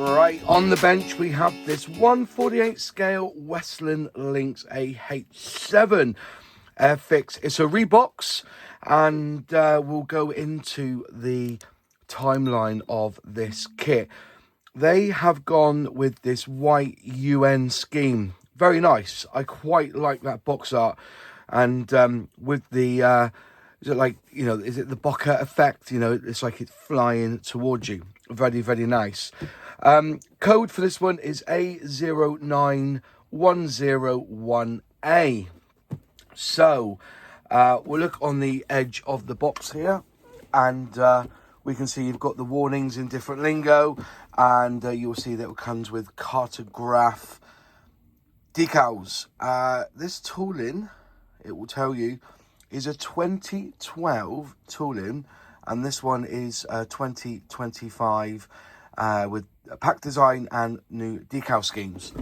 Right, on the bench we have this 1/48 scale Westland Lynx AH7 Airfix. It's a rebox, and we'll go into the timeline of this kit. They have gone with this white UN scheme. Very nice. I quite like that box art, and with the is it like, you know, is it the bokeh effect? You know, it's like it's flying towards you. Very, very nice. Code for this one is A09101A. So we'll look on the edge of the box here, and we can see you've got the warnings in different lingo, and you'll see that it comes with cartograph decals. This tooling, it will tell you, is a 2012 tooling, and this one is 2025 with pack design and new decal schemes.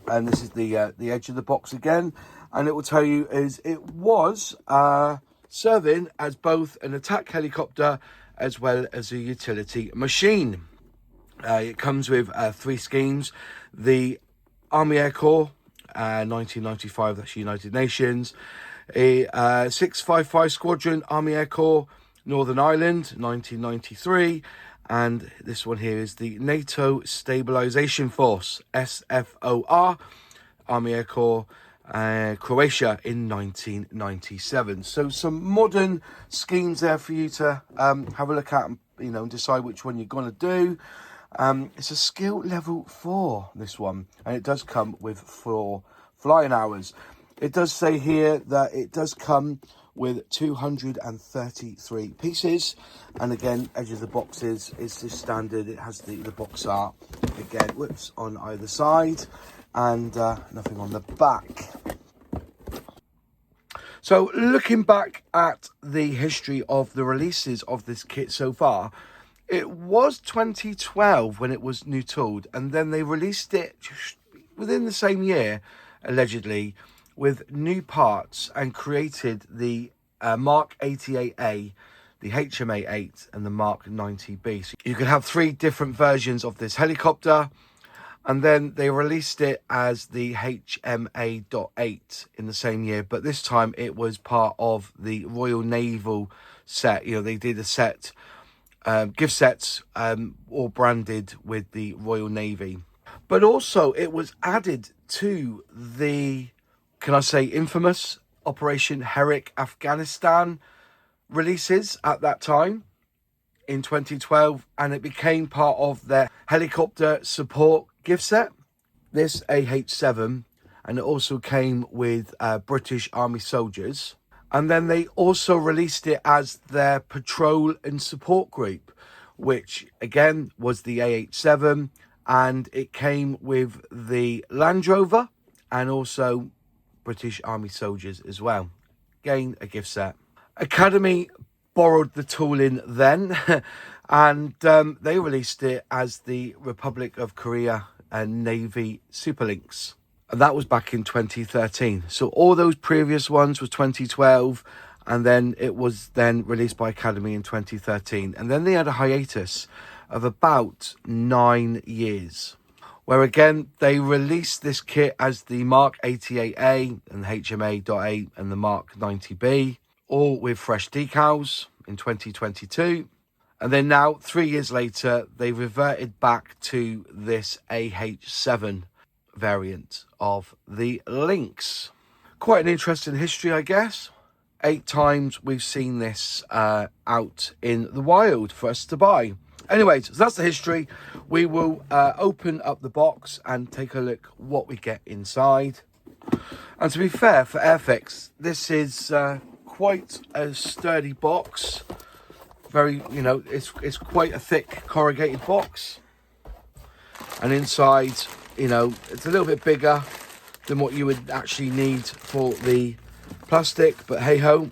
And this is the edge of the box again, and it will tell you is it was serving as both an attack helicopter as well as a utility machine. It comes with 3 schemes: the Army Air Corps, 1995, that's United Nations; a 655 Squadron, Army Air Corps, Northern Ireland, 1993, and this one here is the NATO Stabilization Force, SFOR, Army Air Corps, Croatia in 1997. So some modern schemes there for you to have a look at, and, you know, and decide which one you're going to do. It's a skill level 4, this one, and it does come with 4 flying hours. It does say here that it does come with 233 pieces, and again, edge of the boxes is just standard. It has the box art again, whoops, on either side, and nothing on the back. So looking back at the history of the releases of this kit so far, it was 2012 when it was new tooled, and then they released it within the same year, allegedly, with new parts, and created the Mark 88A, the HMA8, and the Mark 90B. So you could have 3 different versions of this helicopter, and then they released it as the HMA.8 in the same year, but this time it was part of the Royal Naval set. You know, they did a set, gift sets, all branded with the Royal Navy. But also it was added to the, can I say, infamous Operation Herrick Afghanistan releases at that time in 2012, and it became part of their helicopter support gift set, this AH7, and it also came with British Army soldiers. And then they also released it as their patrol and support group, which again was the AH7, and it came with the Land Rover and also British Army soldiers as well. Again, a gift set. Academy borrowed the tooling then, and they released it as the Republic of Korea and Navy Super Lynx. And that was back in 2013. So all those previous ones was 2012, and then it was then released by Academy in 2013. And then they had a hiatus of about 9 years, where again, they released this kit as the Mark 88A and the HMA.8 and the Mark 90B, all with fresh decals in 2022. And then now, 3 years later, they reverted back to this AH7 variant of the Lynx. Quite an interesting history, I guess. 8 times we've seen this out in the wild for us to buy. Anyways, so that's the history. We will open up the box and take a look what we get inside. And to be fair, for Airfix, this is quite a sturdy box. Very, you know, it's quite a thick corrugated box. And inside, you know, it's a little bit bigger than what you would actually need for the plastic, but hey ho.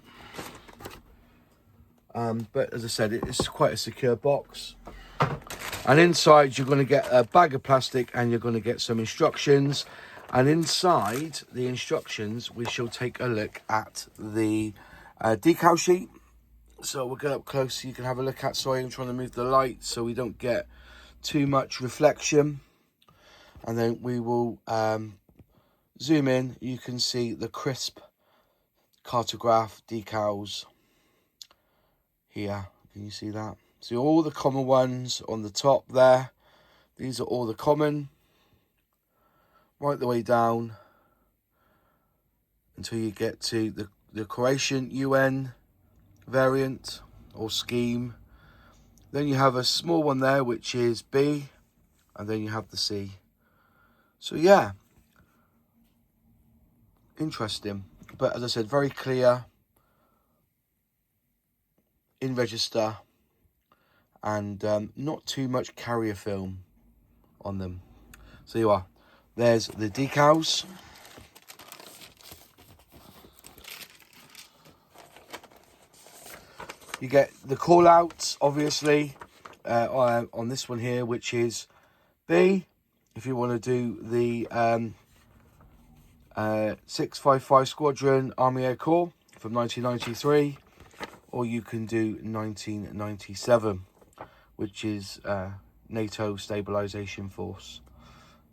But as I said, it's quite a secure box. And inside you're going to get a bag of plastic, and you're going to get some instructions. And inside the instructions, we shall take a look at the decal sheet. So we'll get up close so you can have a look at. Sorry, I'm trying to move the light so we don't get too much reflection. And then we will zoom in. You can see the crisp cartograph decals here. Can you see that? So all the common ones on the top there. These are all the common, right the way down until you get to the Croatian UN variant or scheme. Then you have a small one there, which is B, and then you have the C. So yeah, interesting. But as I said, very clear, in register, and not too much carrier film on them. So you are. There's the decals. You get the call outs, obviously, on this one here, which is B. If you want to do the 655 Squadron Army Air Corps from 1993, or you can do 1997, which is NATO Stabilisation Force.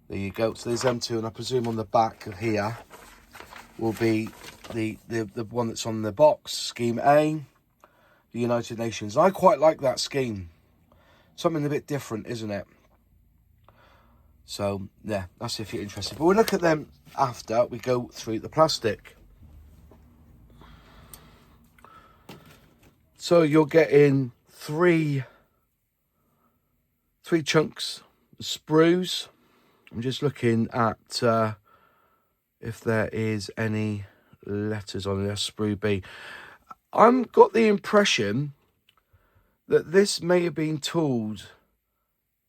There you go. So there's them two, and I presume on the back of here will be the one that's on the box, Scheme A, the United Nations. I quite like that scheme. Something a bit different, isn't it? So, yeah, that's if you're interested. But we'll look at them after we go through the plastic. So you're getting three chunks of sprues. I'm just looking at if there is any letters on there. Sprue B. I've got the impression that this may have been tooled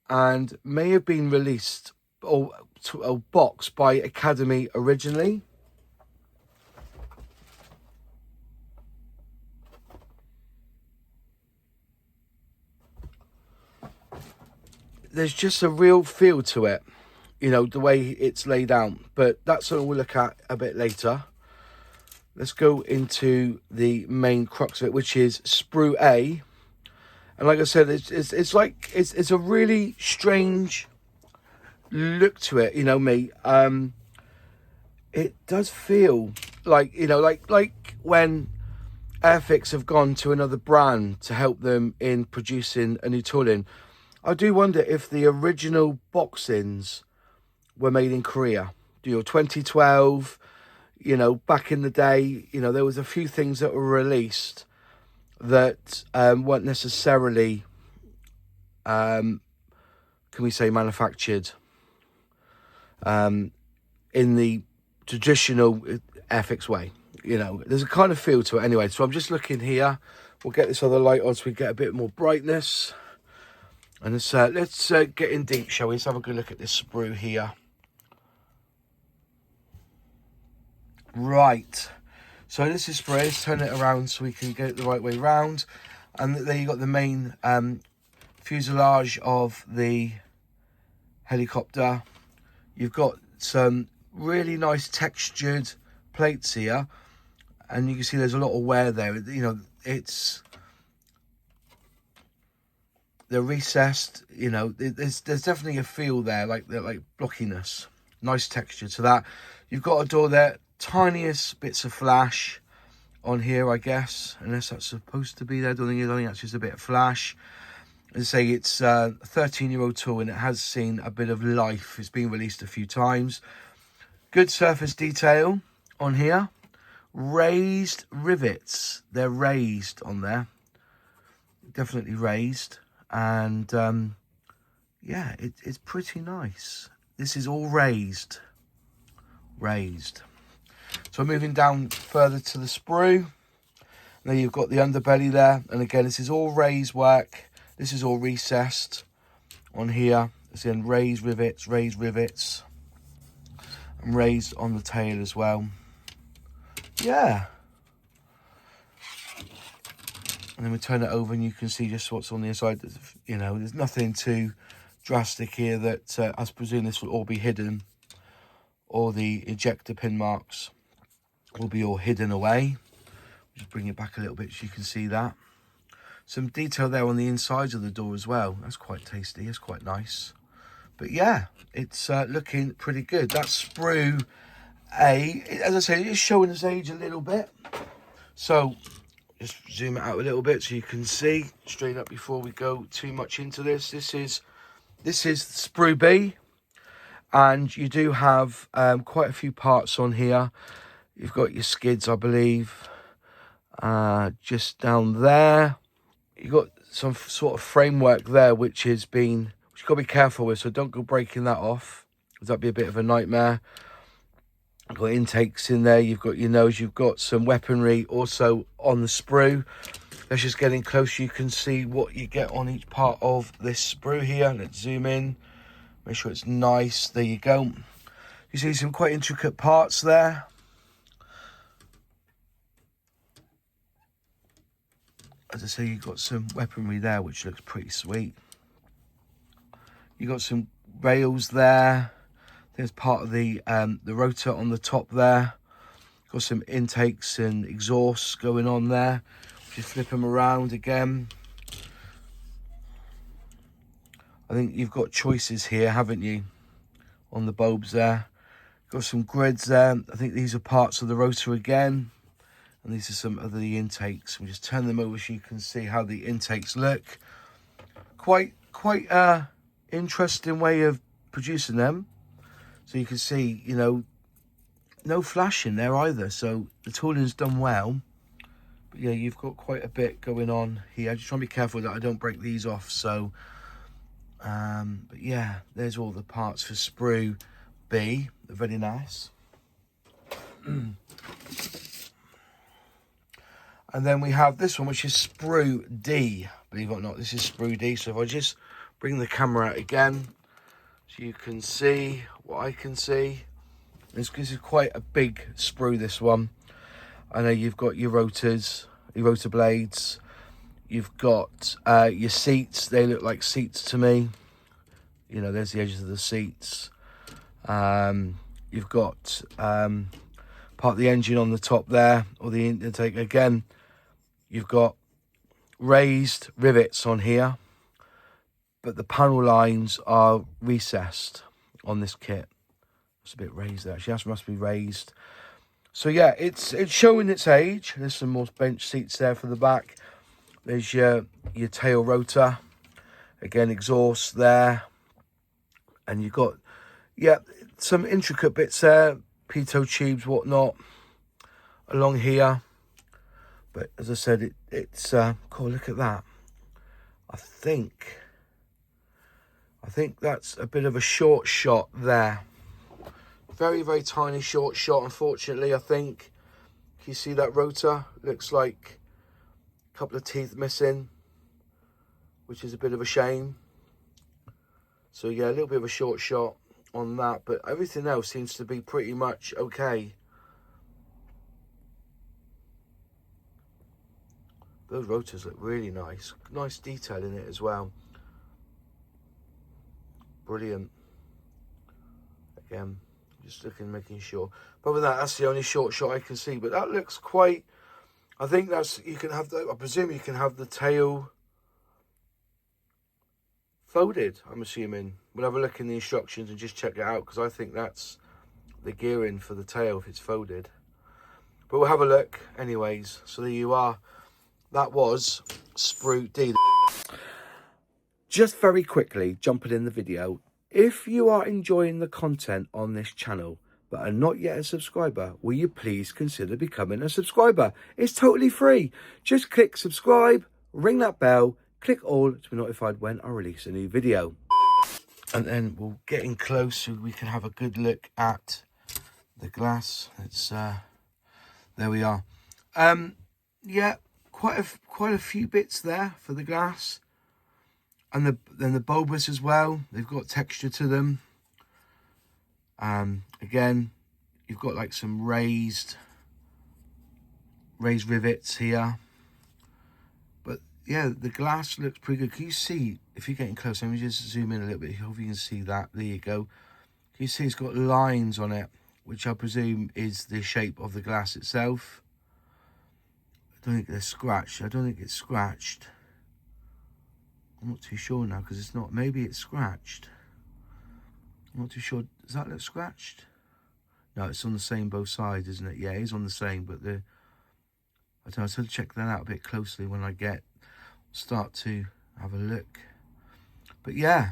and may have been released or boxed by Academy originally. There's just a real feel to it, you know, the way it's laid out. But that's what we'll look at a bit later. Let's go into the main crux of it, which is Sprue A. And like I said, it's a really strange look to it, you know, mate. It does feel like, you know, like when Airfix have gone to another brand to help them in producing a new tooling. I do wonder if the original boxings were made in Korea. You know, 2012, you know, back in the day, you know, there was a few things that were released that weren't necessarily, can we say, manufactured in the traditional Airfix way. You know, there's a kind of feel to it anyway. So I'm just looking here. We'll get this other light on so we get a bit more brightness. And let's get in deep, shall we? Let's have a good look at this sprue here. Right. So this is spray. Let's turn it around so we can get it the right way round. And there you got the main fuselage of the helicopter. You've got some really nice textured plates here. And you can see there's a lot of wear there. You know, they're recessed. You know, there's definitely a feel there, like blockiness. Nice texture to that. You've got a door there. Tiniest bits of flash on here, I guess, unless that's supposed to be there. I don't think that's just a bit of flash. As I say, it's a 13-year-old tool and it has seen a bit of life. It's been released a few times. Good surface detail on here. Raised rivets. They're raised on there. Definitely raised. And yeah, it's pretty nice. This is all raised. So moving down further to the sprue. Now you've got the underbelly there. And again, this is all raised work. This is all recessed on here. It's in raised rivets. And raised on the tail as well. Yeah. And then we turn it over and you can see just what's on the inside. You know, there's nothing too drastic here that I presume this will all be hidden. Or the ejector pin marks will be all hidden away. Just bring it back a little bit so you can see that. some detail there on the inside of the door as well. That's quite tasty. It's quite nice. But yeah, it's looking pretty good. That's sprue A. As I say, it is showing its age a little bit. So just zoom it out a little bit so you can see straight up before we go too much into this. This is sprue B, and you do have quite a few parts on here. You've got your skids, I believe, just down there. You've got some sort of framework there, which you've got to be careful with, so don't go breaking that off, because that'd be a bit of a nightmare. You've got intakes in there, you've got your nose, you've got some weaponry also on the sprue. Let's just get in close, you can see what you get on each part of this sprue here. Let's zoom in, make sure it's nice. There you go. You see some quite intricate parts there. As I say, you've got some weaponry there, which looks pretty sweet. You've got some rails there. There's part of the rotor on the top there. Got some intakes and exhausts going on there. Just flip them around again. I think you've got choices here, haven't you? On the bulbs there. Got some grids there. I think these are parts of the rotor again. And these are some of the intakes. We'll just turn them over so you can see how the intakes look. Quite interesting way of producing them. So you can see, you know, no flash in there either. So the tooling's done well. But yeah, you've got quite a bit going on here. Just try and be careful that I don't break these off. So, but yeah, there's all the parts for sprue B. They're very nice. And then we have this one, which is sprue D. Believe it or not, this is sprue D. So if I just bring the camera out again, so you can see what I can see. This is quite a big sprue, this one. I know you've got your rotors, your rotor blades. You've got your seats. They look like seats to me. You know, there's the edges of the seats. You've got part of the engine on the top there, or the intake again. You've got raised rivets on here, but the panel lines are recessed on this kit. It's a bit raised there. Actually, that must be raised. So yeah, it's showing its age. There's some more bench seats there for the back. There's your tail rotor. Again, exhaust there. And you've got, yeah, some intricate bits there. Pitot tubes, whatnot, along here. But as I said, it's cool. Look at that. I think that's a bit of a short shot there. Very, very tiny short shot, unfortunately, I think. Can you see that rotor? Looks like a couple of teeth missing, which is a bit of a shame. So yeah, a little bit of a short shot on that, but everything else seems to be pretty much okay. Those rotors look really nice. Nice detail in it as well. Brilliant. Again, just looking, making sure. But with that's the only short shot I can see. But that looks quite, I think that's, you can have the, I presume you can have the tail folded, I'm assuming. We'll have a look in the instructions and just check it out, because I think that's the gearing for the tail if it's folded. But we'll have a look anyways. So there you are. That was sprue D. Just very quickly, jumping in the video. If you are enjoying the content on this channel, but are not yet a subscriber, will you please consider becoming a subscriber? It's totally free. Just click subscribe, ring that bell, click all to be notified when I release a new video. And then we'll get in close so we can have a good look at the glass. It's there we are. Yeah, quite a few bits there for the glass. And then the bulbous as well. They've got texture to them. Again, you've got like some raised rivets here. But yeah, the glass looks pretty good. Can you see, if you're getting close, let me just zoom in a little bit. I hope you can see that. There you go. Can you see it's got lines on it, which I presume is the shape of the glass itself. I don't think they're scratched. I don't think it's scratched. I'm not too sure now because it's not. Maybe it's scratched. I'm not too sure. Does that look scratched? No, it's on the same both sides, isn't it? Yeah, it is on the same, but the... I don't know, so I'll check that out a bit closely when I start to have a look. But yeah,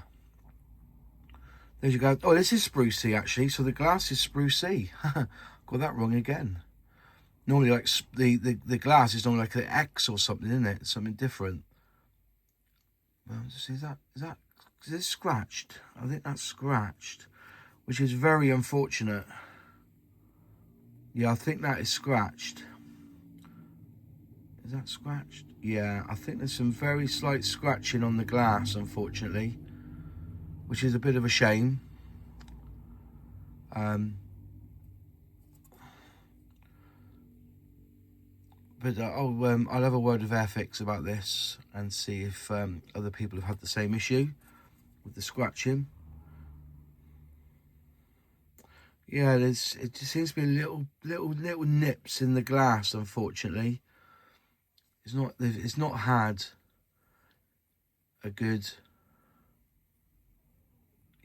there you go. Oh, this is sprucey actually. So the glass is sprucey. Got that wrong again. Normally, like the glass is normally like an X or something, isn't it? Something different. Well, is this scratched? I think that's scratched, which is very unfortunate. Yeah, I think that is scratched. Is that scratched? Yeah, I think there's some very slight scratching on the glass, unfortunately, which is a bit of a shame. But I'll have a word with Airfix about this and see if other people have had the same issue with the scratching. Yeah, it just seems to be little nips in the glass, unfortunately. It's not had a good...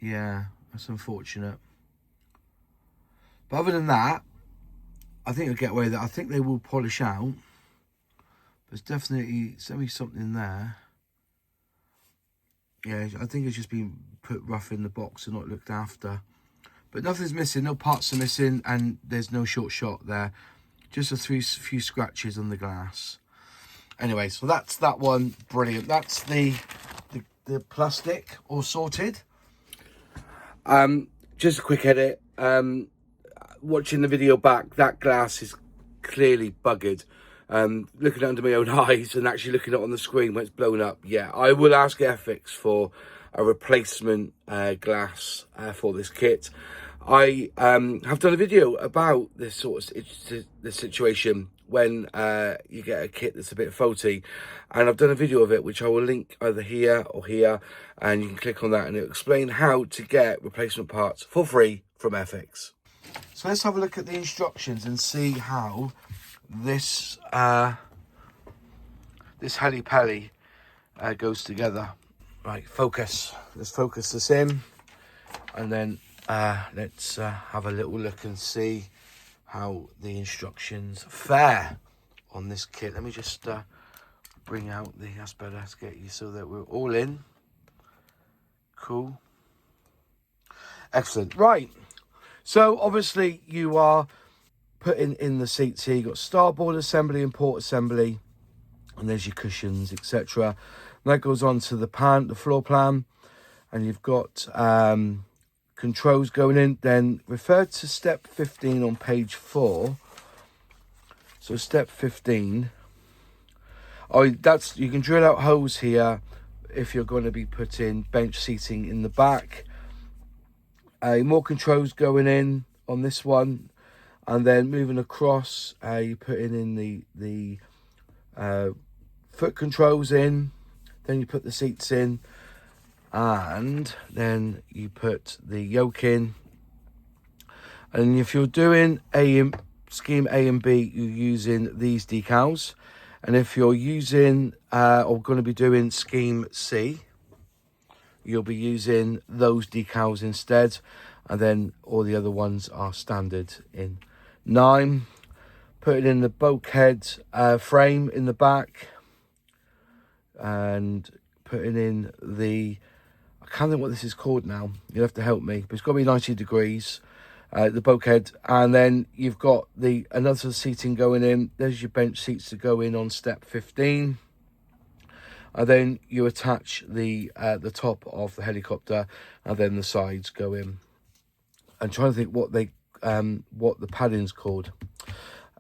Yeah, that's unfortunate. But other than that, I think I'll get away with it. I think they will polish out. There's definitely something there. Yeah, I think it's just been put rough in the box and not looked after. But nothing's missing, no parts are missing, and there's no short shot there. Just a few scratches on the glass. Anyway, so that's that one. Brilliant. That's the plastic all sorted. Just a quick edit. Watching the video back, that glass is clearly buggered. Looking under my own eyes and actually looking at it on the screen when it's blown up. Yeah, I will ask Airfix for a replacement glass for this kit. I have done a video about this situation when you get a kit that's a bit faulty, and I've done a video of it which I will link either here or here, and you can click on that and it'll explain how to get replacement parts for free from Airfix. So let's have a look at the instructions and see how this this heli-peli goes together. Right, focus. Let's focus this in, and then let's have a little look and see how the instructions fare on this kit. Let me just bring out that's better. Let's get you so that we're all in. Cool. Excellent. Right. So obviously you are putting in the seats here. You've got starboard assembly and port assembly, and there's your cushions, etc. That goes on to the floor plan, and you've got controls going in. Then refer to step 15 on page 4. So step 15. Oh, you can drill out holes here if you're going to be putting bench seating in the back. More controls going in on this one, and then moving across, you putting in the foot controls in, then you put the seats in, and then you put the yoke in. And if you're doing scheme A and B, you're using these decals, and if you're using or going to be doing scheme C, you'll be using those decals instead, and then all the other ones are standard in 9. Putting in the bulkhead frame in the back, and putting in I can't think what this is called now, you'll have to help me, but it's got to be 90 degrees, the bulkhead. And then you've got another seating going in. There's your bench seats to go in on step 15. And then you attach the top of the helicopter, and then the sides go in. I'm trying to think what the padding's called,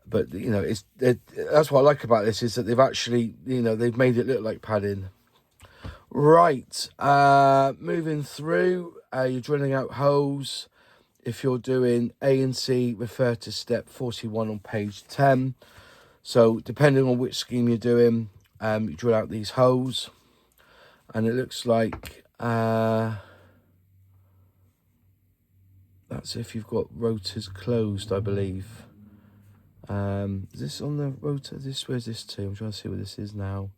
but you know, that's what I like about this, is that they've actually, you know, they've made it look like padding. Right, moving through, you're drilling out holes. If you're doing A and C, refer to step 41 on page 10. So depending on which scheme you're doing, you drill out these holes, and it looks like that's if you've got rotors closed, I believe. Is this on the rotor? Where's this to? I'm trying to see what this is now.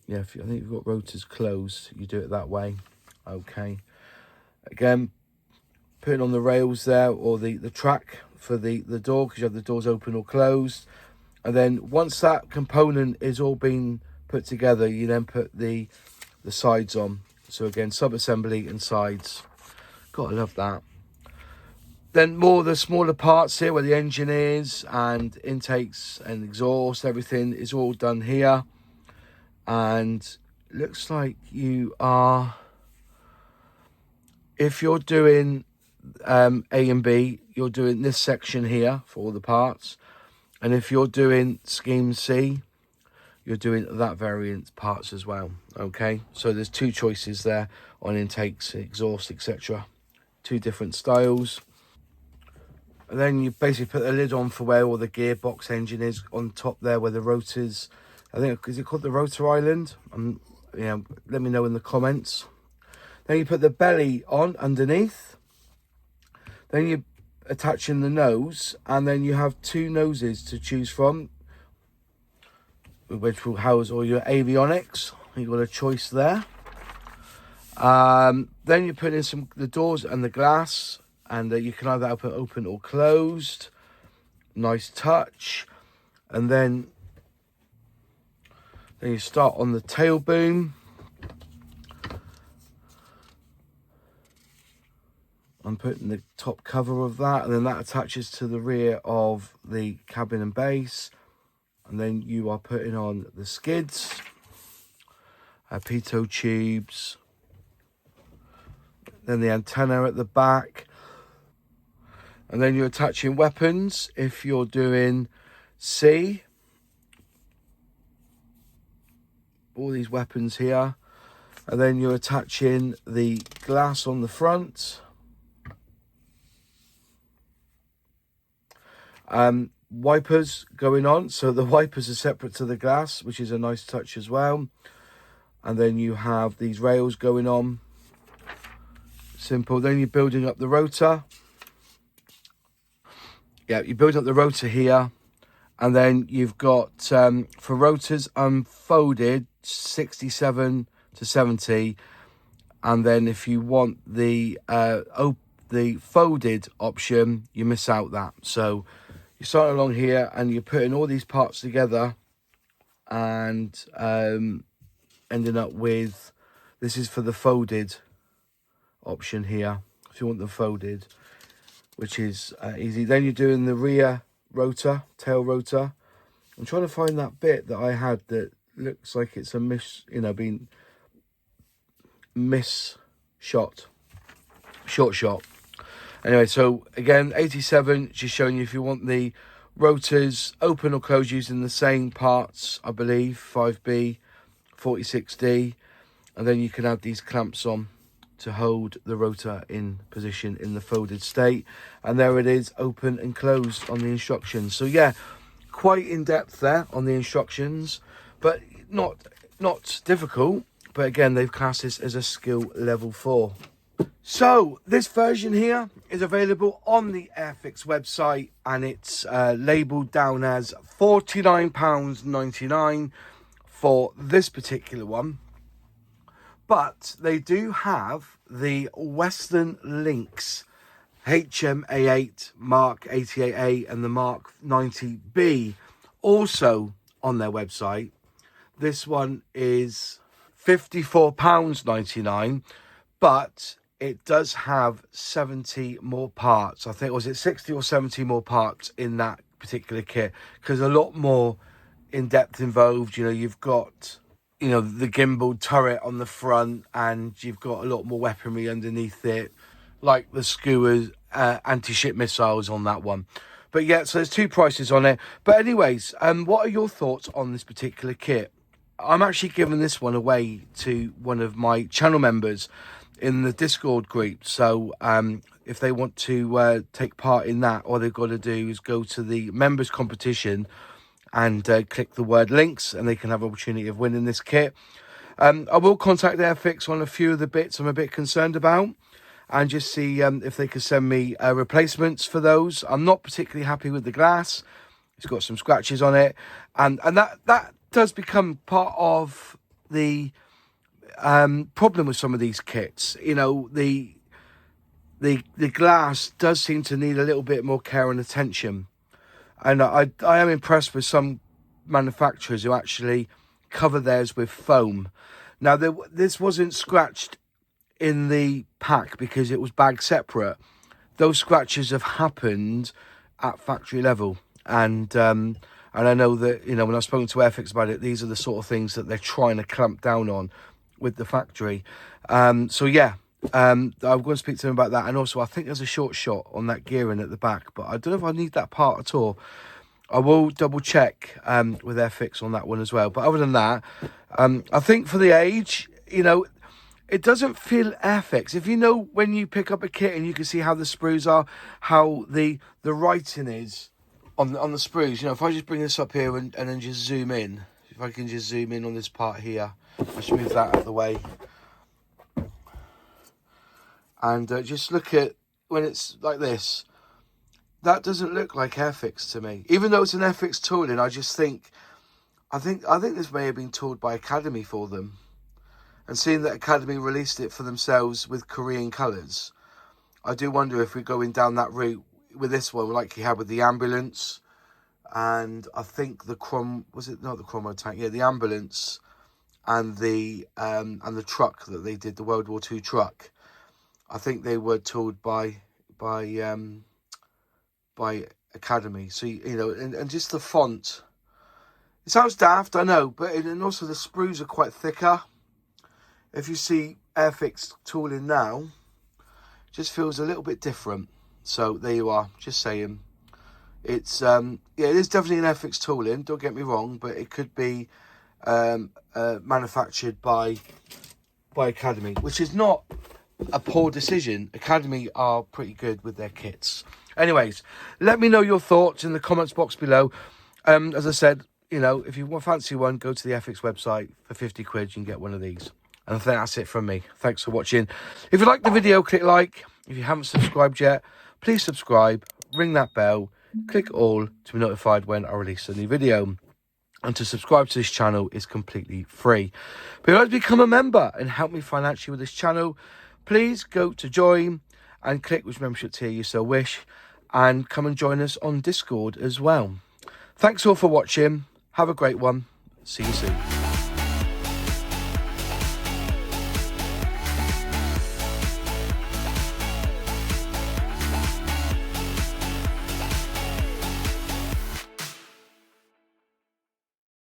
Yeah, I think you've got rotors closed, you do it that way. Okay. Again, putting on the rails there, or the track for the door, because you have the doors open or closed. And then once that component is all been put together, you then put the sides on. So again, sub-assembly and sides. Gotta love that. Then more of the smaller parts here, where the engine is, and intakes and exhaust, everything is all done here. And looks like you are, if you're doing A and B, you're doing this section here for all the parts. And if you're doing scheme C, you're doing that variant parts as well. Okay, so there's two choices there on intakes, exhaust, etc. Two different styles. And then you basically put the lid on for where all the gearbox engine is on top there, where the rotors, I think, is it called the rotor island? Yeah, let me know in the comments. Then you put the belly on underneath. Then you attach in the nose, and then you have two noses to choose from, which will house all your avionics. You've got a choice there. Then you put in the doors and the glass, and you can either have it open or closed. Nice touch. And then you start on the tail boom. I'm putting the top cover of that, and then that attaches to the rear of the cabin and base. And then you are putting on the skids, pitot tubes, then the antenna at the back. And then you're attaching weapons if you're doing C. All these weapons here. And then you're attaching the glass on the front. Wipers going on, so the wipers are separate to the glass, which is a nice touch as well. And then you have these rails going on. Simple. Then you're building up the rotor. Yeah, you're building up the rotor here. And then you've got, for rotors unfolded, 67 to 70. And then if you want the folded option, you miss out that. So you start along here, and you're putting all these parts together, and ending up with, this is for the folded option here, if you want them folded, which is easy. Then you're doing the rear rotor, tail rotor. I'm trying to find that bit that I had that looks like it's a been short shot. Anyway, so again, 87, just showing you if you want the rotors open or closed using the same parts, I believe, 5B, 46D, and then you can add these clamps on to hold the rotor in position in the folded state. And there it is, open and closed on the instructions. So yeah, quite in depth there on the instructions, but not difficult. But again, they've classed this as a skill level 4. So this version here is available on the Airfix website, and it's labelled down as £49.99 for this particular one. But they do have the Westland Lynx HMA8 Mark 88A and the Mark 90B also on their website. This one is £54.99, but it does have 70 more parts. I think, was it 60 or 70 more parts in that particular kit? Because a lot more in depth involved. You've got, the gimbal turret on the front, and you've got a lot more weaponry underneath it, like the skewers, anti-ship missiles on that one. But yeah, so there's two prices on it. But anyways, what are your thoughts on this particular kit? I'm actually giving this one away to one of my channel members in the Discord group. So if they want to take part in that, all they've got to do is go to the members competition and click the word links, and they can have an opportunity of winning this kit. I will contact Airfix on a few of the bits I'm a bit concerned about, and just see if they can send me replacements for those. I'm not particularly happy with the glass. It's got some scratches on it, and that does become part of the problem with some of these kits. You know, the glass does seem to need a little bit more care and attention, and I am impressed with some manufacturers who actually cover theirs with foam. Now, this wasn't scratched in the pack because it was bagged separate. Those scratches have happened at factory level, and I know that, you know, when I've spoken to Airfix about it, these are the sort of things that they're trying to clamp down on with the factory. So yeah, I'm going to speak to them about that. And also, I think there's a short shot on that gearing at the back, but I don't know if I need that part at all. I will double check with Airfix on that one as well. But other than that, I think for the age, you know, it doesn't feel Airfix. If you know, when you pick up a kit and you can see how the sprues are, how the writing is on the sprues. You know, if I just bring this up here and then just zoom in, if I can just zoom in on this part here, I should move that out of the way, and just look at when it's like this. That doesn't look like Airfix to me, even though it's an Airfix tooling. I just think, I think this may have been tooled by Academy for them, and seeing that Academy released it for themselves with Korean colours, I do wonder if we're going down that route with this one, like you had with the ambulance, and I think the was it not the Chromo tank? Yeah, the ambulance and the truck that they did, the World War II truck. I think they were tooled by Academy. So, you know, and just the font. It sounds daft, I know, but and also the sprues are quite thicker. If you see Airfix tooling now, it just feels a little bit different. So there you are, just saying. It's yeah, it is definitely an Airfix tooling, don't get me wrong, but it could be manufactured by Academy, which is not a poor decision. Academy are pretty good with their kits. Anyways, let me know your thoughts in the comments box below. As I said, you know, if you fancy one, go to the Airfix website. For 50 quid, you can get one of these. And I think that's it from me. Thanks for watching. If you like the video, click like. If you haven't subscribed yet, please subscribe, ring that bell, click all to be notified when I release a new video. And to subscribe to this channel is completely free. But if you'd like to become a member and help me financially with this channel, please go to join and click which membership tier you so wish, and come and join us on Discord as well. Thanks all for watching. Have a great one. See you soon.